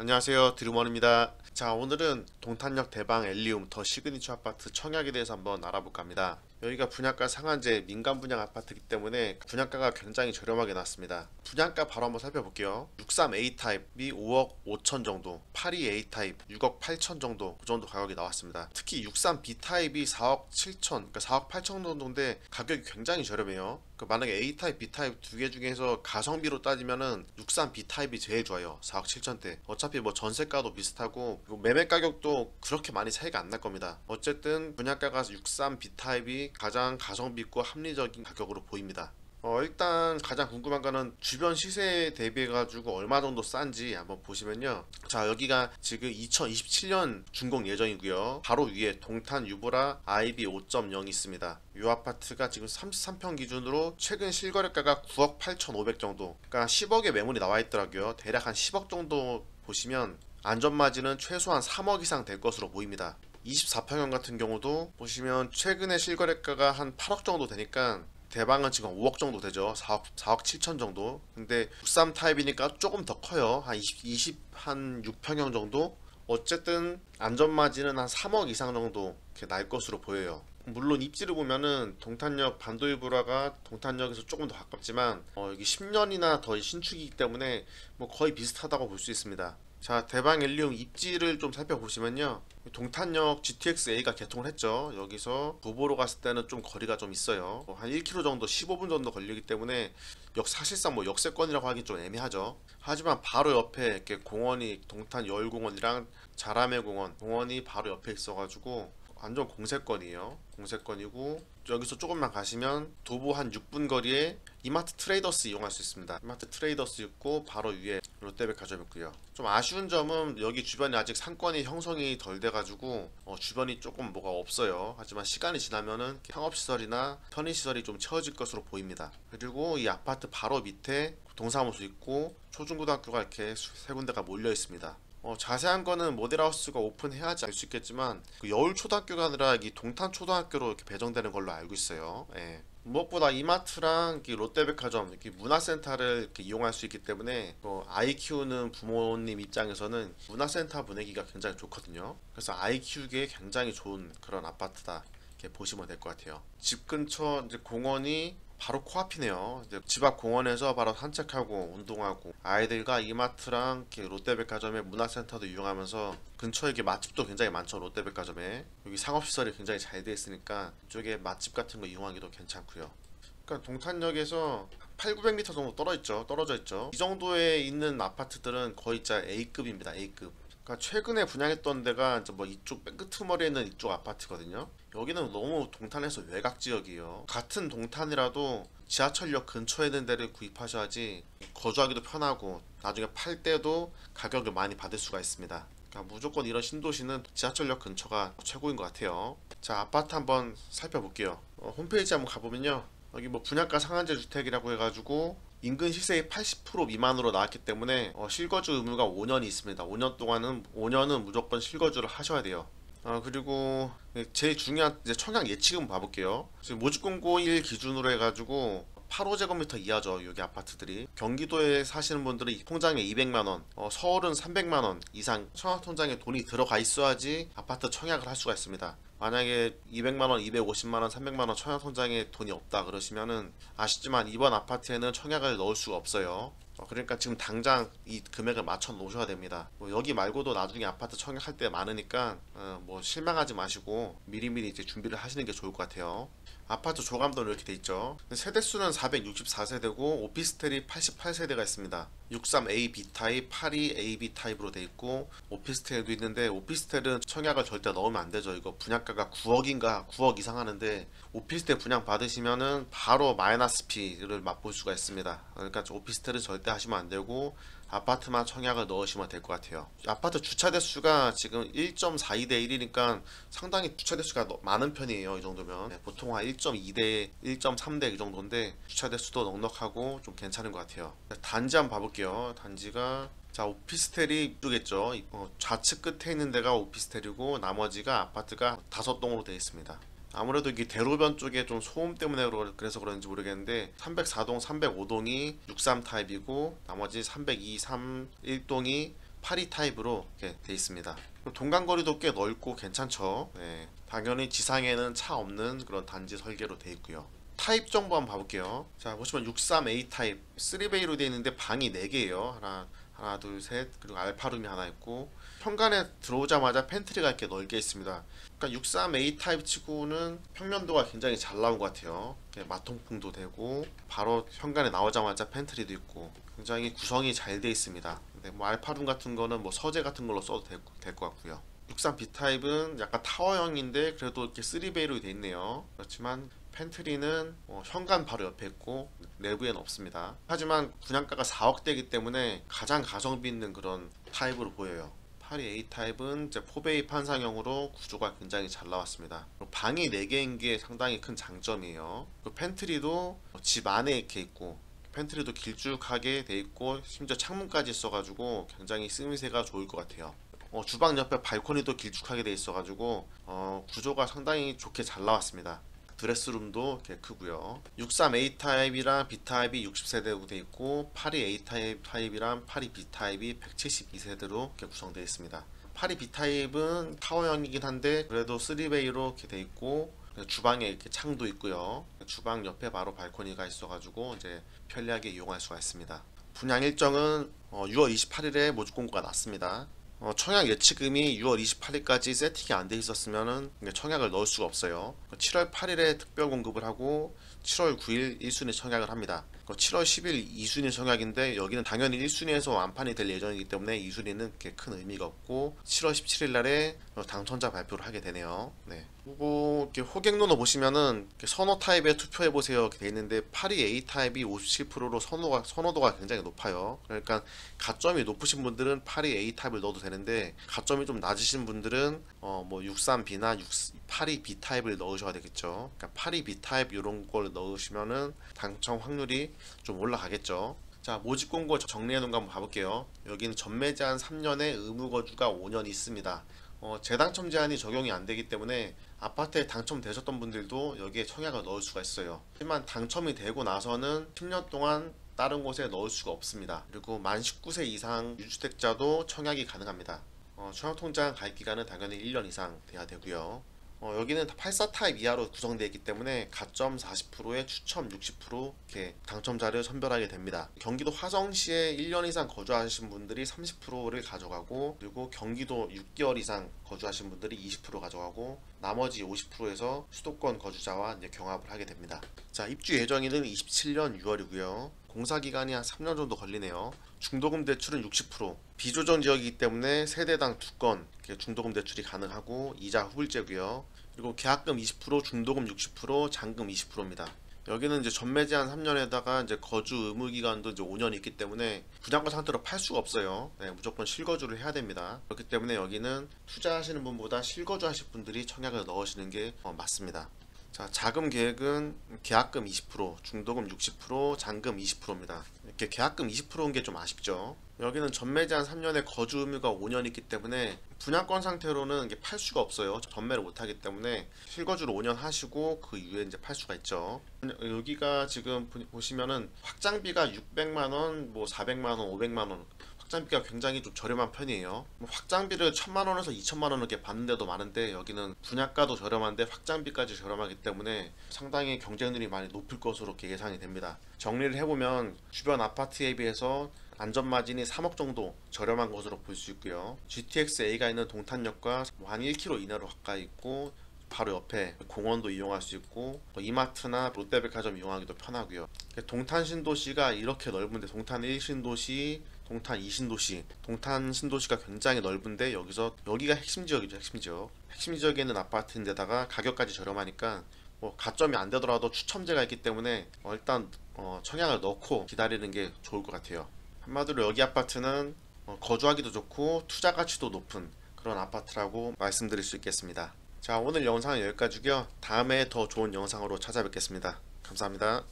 안녕하세요, 드루먼입니다. 자, 오늘은 동탄역 대방 엘리움 더 시그니처 아파트 청약에 대해서 한번 알아볼까 합니다. 여기가 분양가 상한제 민간 분양 아파트이기 때문에 분양가가 굉장히 저렴하게 나왔습니다. 분양가 바로 한번 살펴볼게요. 63A 타입이 5억 5천 정도, 82A 타입 6억 8천 정도, 그 정도 가격이 나왔습니다. 특히 63B 타입이 4억 7천, 그러니까 4억 8천 정도인데 가격이 굉장히 저렴해요. 만약에 A 타입, B 타입 두 개 중에서 가성비로 따지면은 63B 타입이 제일 좋아요. 4억 7천대. 어차피 뭐 전세가도 비슷하고 매매 가격도 그렇게 많이 차이가 안 날 겁니다. 어쨌든 분양가가 63B 타입이 가장 가성비 있고 합리적인 가격으로 보입니다. 일단 가장 궁금한 거는 주변 시세에 대비해 가지고 얼마 정도 싼지 한번 보시면요. 자, 여기가 지금 2027년 준공 예정이고요. 바로 위에 동탄 유보라 IB 5.0이 있습니다. 이 아파트가 지금 33평 기준으로 최근 실거래가가 9억 8,500 정도, 그러니까 10억의 매물이 나와 있더라고요. 대략 한 10억 정도 보시면 안전마진은 최소한 3억 이상 될 것으로 보입니다. 24평형 같은 경우도 보시면 최근에 실거래가가 한 8억 정도 되니까 대방은 지금 5억 정도 되죠. 4억 7천 정도. 근데 63 타입이니까 조금 더 커요. 한 6평형 정도. 어쨌든 안전마진은 한 3억 이상 정도 이렇게 날 것으로 보여요. 물론 입지를 보면은 동탄역 반도일보라가 동탄역에서 조금 더 가깝지만 여기 10년이나 더 신축이기 때문에 뭐 거의 비슷하다고 볼 수 있습니다. 자, 대방 엘리움 입지를 좀 살펴보시면요. 동탄역 GTX-A가 개통을 했죠. 여기서 도보로 갔을 때는 좀 거리가 좀 있어요. 한 1km 정도, 15분 정도 걸리기 때문에 사실상 뭐 역세권이라고 하긴 좀 애매하죠. 하지만 바로 옆에 이렇게 공원이 동탄 여울공원이랑 자라매 공원이 바로 옆에 있어가지고 완전 공세권이에요. 공세권이고 여기서 조금만 가시면 도보 한 6분 거리에 이마트 트레이더스 이용할 수 있습니다. 이마트 트레이더스 있고 바로 위에 롯데백화점 있고요. 좀 아쉬운 점은 여기 주변에 아직 상권이 형성이 덜 돼가지고 주변이 조금 뭐가 없어요. 하지만 시간이 지나면은 상업시설이나 편의시설이 좀 채워질 것으로 보입니다. 그리고 이 아파트 바로 밑에 동사무소 있고 초중고등학교가 이렇게 세 군데가 몰려 있습니다. 자세한 거는 모델하우스가 오픈해야지 알 수 있겠지만 그 여울초등학교가 아니라 이 동탄초등학교로 이렇게 배정되는 걸로 알고 있어요. 예. 무엇보다 이마트랑 롯데백화점 이렇게 문화센터를 이렇게 이용할 수 있기 때문에 아이 키우는 부모님 입장에서는 문화센터 분위기가 굉장히 좋거든요. 그래서 아이 키우기에 굉장히 좋은 그런 아파트다 이렇게 보시면 될 것 같아요. 집 근처 이제 공원이 바로 코앞이네요. 집 앞 공원에서 바로 산책하고 운동하고 아이들과 이마트랑 롯데백화점의 문화센터도 이용하면서 근처에 이렇게 맛집도 굉장히 많죠. 롯데백화점에 여기 상업시설이 굉장히 잘 되어 있으니까 이쪽에 맛집 같은 거 이용하기도 괜찮고요. 그러니까 동탄역에서 8,900m 정도 떨어져 있죠. 이 정도에 있는 아파트들은 거의 진짜 A급입니다. A급. 그러니까 최근에 분양했던 데가 이제 뭐 이쪽 맨 끄트머리에 있는 이쪽 아파트거든요. 여기는 너무 동탄에서 외곽 지역이에요. 같은 동탄이라도 지하철역 근처에 있는 데를 구입하셔야지 거주하기도 편하고 나중에 팔 때도 가격을 많이 받을 수가 있습니다. 그러니까 무조건 이런 신도시는 지하철역 근처가 최고인 것 같아요. 자, 아파트 한번 살펴볼게요. 홈페이지 한번 가보면요. 여기 뭐 분양가 상한제 주택이라고 해가지고 인근 시세의 80% 미만으로 나왔기 때문에 실거주 의무가 5년이 있습니다. 5년은 무조건 실거주를 하셔야 돼요. 그리고 제일 중요한 이제 청약 예치금 봐볼게요. 지금 모집공고일 기준으로 해가지고 8호제곱미터 이하죠. 여기 아파트들이 경기도에 사시는 분들은 통장에 200만원, 서울은 300만원 이상 청약통장에 돈이 들어가 있어야지 아파트 청약을 할 수가 있습니다. 만약에 200만원, 250만원, 300만원 청약통장에 돈이 없다 그러시면은 아시지만 이번 아파트에는 청약을 넣을 수가 없어요. 그러니까 지금 당장 이 금액을 맞춰 놓으셔야 됩니다. 여기 말고도 나중에 아파트 청약할 때 많으니까 뭐 실망하지 마시고 미리미리 이제 준비를 하시는 게 좋을 것 같아요. 아파트 조감도는 이렇게 돼 있죠. 세대수는 464세대고 오피스텔이 88세대가 있습니다. 63A B 타입, 82 AB 타입으로 돼 있고 오피스텔도 있는데 오피스텔은 청약을 절대 넣으면 안 되죠. 이거 분양가가 9억인가 9억 이상 하는데 오피스텔 분양 받으시면은 바로 마이너스 피를 맛볼 수가 있습니다. 그러니까 오피스텔은 절대 하시면 안 되고 아파트만 청약을 넣으시면 될 것 같아요. 아파트 주차 대수가 지금 1.42대 1이니까 상당히 주차 대수가 많은 편이에요. 이 정도면 보통 한 1.2대 1.3대 이 정도인데 주차 대수도 넉넉하고 좀 괜찮은 것 같아요. 단지 한번 봐볼게요. 단지가 자, 오피스텔이 이쪽겠죠. 좌측 끝에 있는 데가 오피스텔이고 나머지가 아파트가 5동으로 되어 있습니다. 아무래도 이게 대로변 쪽에 좀 소음 때문에 그래서 그런지 모르겠는데 304동, 305동이 63 타입이고 나머지 302, 31동이 파리 타입으로 이렇게 돼 있습니다. 동간거리도 꽤 넓고 괜찮죠. 네, 당연히 지상에는 차 없는 그런 단지 설계로 돼 있고요. 타입 정보 한번 봐볼게요. 자, 보시면 63A 타입 3베이로 되어 있는데 방이 4개예요. 하나 둘 셋, 그리고 알파룸이 하나 있고, 현관에 들어오자마자 팬트리가 이렇게 넓게 있습니다. 그러니까 63A 타입 치고는 평면도가 굉장히 잘 나온 것 같아요. 마통풍도 되고 바로 현관에 나오자마자 팬트리도 있고 굉장히 구성이 잘 되어 있습니다. 근데 뭐 알파룸 같은 거는 뭐 서재 같은 걸로 써도 될 것 같고요. 63B 타입은 약간 타워형인데 그래도 이렇게 3베이로 되어 있네요. 그렇지만 팬트리는 현관 바로 옆에 있고 내부에는 없습니다. 하지만 분양가가 4억대이기 때문에 가장 가성비 있는 그런 타입으로 보여요. 파리 A 타입은 이제 4베이 판상형으로 구조가 굉장히 잘 나왔습니다. 방이 4개인 게 상당히 큰 장점이에요. 팬트리도 집 안에 이렇게 있고, 팬트리도 길쭉하게 돼 있고 심지어 창문까지 있어가지고 굉장히 쓰임새가 좋을 것 같아요. 주방 옆에 발코니도 길쭉하게 돼 있어가지고 구조가 상당히 좋게 잘 나왔습니다. 드레스룸도 이렇게 크고요. 63A 타입이랑 B 타입이 60세대로 되어 있고, 파리 A 타입이랑 파리 B 타입이 172세대로 이렇게 구성되어 있습니다. 파리 B 타입은 타워형이긴 한데 그래도 3베이로 이렇게 되어 있고, 주방에 이렇게 창도 있고요. 주방 옆에 바로 발코니가 있어가지고 이제 편리하게 이용할 수가 있습니다. 분양 일정은 6월 28일에 모집 공고가 났습니다. 청약 예치금이 6월 28일까지 세팅이 안 돼 있었으면은 청약을 넣을 수가 없어요. 7월 8일에 특별 공급을 하고 7월 9일 1순위 청약을 합니다. 7월 10일 2순위 청약인데 여기는 당연히 1순위에서 완판이 될 예정이기 때문에 2순위는 그렇게 큰 의미가 없고 7월 17일 날에 당첨자 발표를 하게 되네요. 네. 그리고 이렇게 호객론을 보시면은 선호 타입에 투표해 보세요 이렇게 돼 있는데, 파리 A 타입이 57%로 선호도가 굉장히 높아요. 그러니까 가점이 높으신 분들은 파리 A 타입을 넣어도 되는데, 가점이 좀 낮으신 분들은 뭐 63B나 파리 B 타입을 넣으셔야 되겠죠. 그러니까 파리 B 타입 이런 걸 넣으시면은 당첨 확률이 좀 올라가겠죠. 자, 모집 공고 정리해 놓은 거 한번 봐볼게요. 여기는 전매 제한 3년에 의무 거주가 5년 있습니다. 재당첨 제한이 적용이 안 되기 때문에 아파트에 당첨되셨던 분들도 여기에 청약을 넣을 수가 있어요. 하지만 당첨이 되고 나서는 10년 동안 다른 곳에 넣을 수가 없습니다. 그리고 만 19세 이상 유주택자도 청약이 가능합니다. 청약통장 가입 기간은 당연히 1년 이상 돼야 되고요. 여기는 84 타입 이하로 구성되어 있기 때문에 가점 40%에 추첨 60% 이렇게 당첨자를 선별하게 됩니다. 경기도 화성시에 1년 이상 거주하신 분들이 30%를 가져가고, 그리고 경기도 6개월 이상 거주하신 분들이 20% 가져가고, 나머지 50%에서 수도권 거주자와 이제 경합을 하게 됩니다. 자, 입주 예정일은 27년 6월이고요. 공사기간이 한 3년 정도 걸리네요. 중도금 대출은 60%, 비조정 지역이기 때문에 세대당 2건 중도금 대출이 가능하고 이자 후불제고요. 그리고 계약금 20%, 중도금 60%, 잔금 20%입니다. 여기는 이제 전매 제한 3년에다가 이제 거주 의무 기간도 이제 5년이 있기 때문에 분양가 상태로 팔 수가 없어요. 네, 무조건 실거주를 해야 됩니다. 그렇기 때문에 여기는 투자하시는 분보다 실거주하실 분들이 청약을 넣으시는 게 맞습니다. 자, 자금 계획은 계약금 20%, 중도금 60%, 잔금 20%입니다. 이렇게 계약금 20%인 게 좀 아쉽죠. 여기는 전매 제한 3년에 거주 의무가 5년 있기 때문에 분양권 상태로는 이게 팔 수가 없어요. 전매를 못 하기 때문에 실거주를 5년 하시고 그 이후에 이제 팔 수가 있죠. 여기가 지금 보시면은 확장비가 600만 원, 뭐 400만 원, 500만 원, 확장비가 굉장히 좀 저렴한 편이에요. 확장비를 1000만 원에서 2000만 원 이렇게 받는 데도 많은데, 여기는 분양가도 저렴한데 확장비까지 저렴하기 때문에 상당히 경쟁률이 많이 높을 것으로 이렇게 예상이 됩니다. 정리를 해보면 주변 아파트에 비해서 안전마진이 3억 정도 저렴한 것으로 볼 수 있고요. GTX-A가 있는 동탄역과 한 1km 이내로 가까이 있고, 바로 옆에 공원도 이용할 수 있고, 이마트나 롯데백화점 이용하기도 편하고요. 동탄 신도시가 이렇게 넓은데, 동탄 1신도시, 동탄 2신도시, 동탄 신도시가 굉장히 넓은데 여기가 핵심 지역이죠. 핵심 지역에 있는 아파트인데다가 가격까지 저렴하니까 가점이 안 되더라도 추첨제가 있기 때문에 일단 청약을 넣고 기다리는 게 좋을 것 같아요. 한마디로 여기 아파트는 거주하기도 좋고 투자 가치도 높은 그런 아파트라고 말씀드릴 수 있겠습니다. 자, 오늘 영상은 여기까지고요. 다음에 더 좋은 영상으로 찾아뵙겠습니다. 감사합니다.